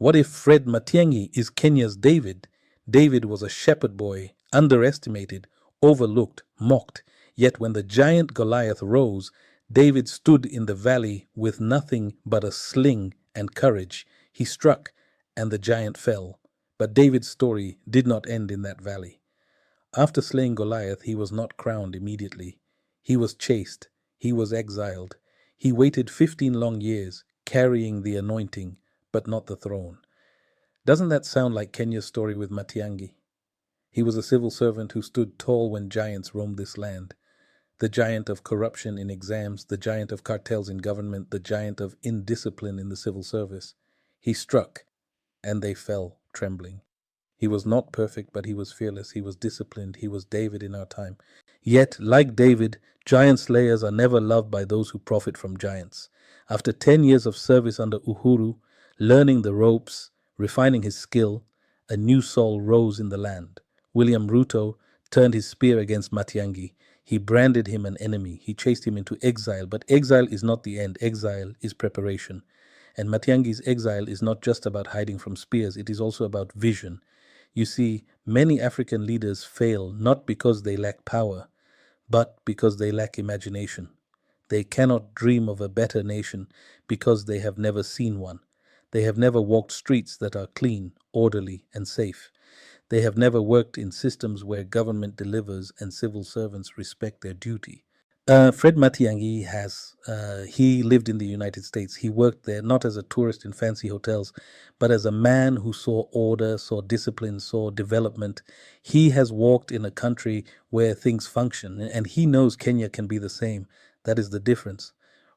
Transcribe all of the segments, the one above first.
What if Fred Matiang'i is Kenya's David? David was a shepherd boy, underestimated, overlooked, mocked. Yet when the giant Goliath rose, David stood in the valley with nothing but a sling and courage. He struck, and the giant fell. But David's story did not end in that valley. After slaying Goliath, he was not crowned immediately. He was chased. He was exiled. He waited 15 long years, carrying the anointing, but not the throne. Doesn't that sound like Kenya's story with Matiang'i? He was a civil servant who stood tall when giants roamed this land. The giant of corruption in exams, the giant of cartels in government, the giant of indiscipline in the civil service. He struck, and they fell, trembling. He was not perfect, but he was fearless. He was disciplined. He was David in our time. Yet, like David, giant slayers are never loved by those who profit from giants. After 10 years of service under Uhuru, learning the ropes, refining his skill, a new Saul rose in the land. William Ruto turned his spear against Matiang'i. He branded him an enemy. He chased him into exile. But exile is not the end. Exile is preparation. And Matiang'i's exile is not just about hiding from spears. It is also about vision. You see, many African leaders fail not because they lack power, but because they lack imagination. They cannot dream of a better nation because they have never seen one. They have never walked streets that are clean, orderly, and safe. They have never worked in systems where government delivers and civil servants respect their duty. Fred Matiang'i he lived in the United States. He worked there not as a tourist in fancy hotels, but as a man who saw order, saw discipline, saw development. He has walked in a country where things function, and he knows Kenya can be the same. That is the difference.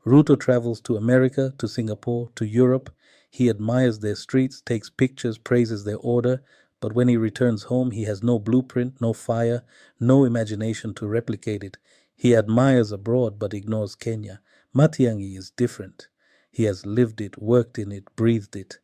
Ruto travels to America, to Singapore, to Europe. He admires their streets, takes pictures, praises their order, but when he returns home, he has no blueprint, no fire, no imagination to replicate it. He admires abroad but ignores Kenya. Matiang'i is different. He has lived it, worked in it, breathed it.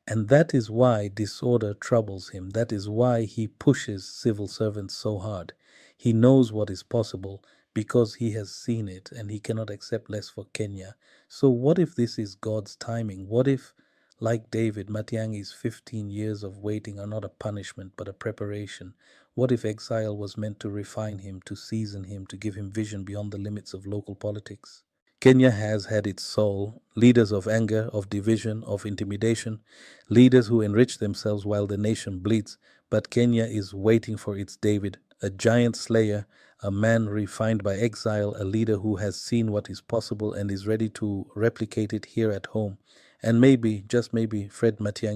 And that is why disorder troubles him. That is why he pushes civil servants so hard. He knows what is possible because he has seen it, and he cannot accept less for Kenya. So what if this is God's timing? What if, like David, Matiang'i's 15 years of waiting are not a punishment but a preparation? What if exile was meant to refine him, to season him, to give him vision beyond the limits of local politics? Kenya has had its soul, leaders of anger, of division, of intimidation, leaders who enrich themselves while the nation bleeds. But Kenya is waiting for its David, a giant slayer, a man refined by exile, a leader who has seen what is possible and is ready to replicate it here at home. And maybe, just maybe, Fred Matiang'i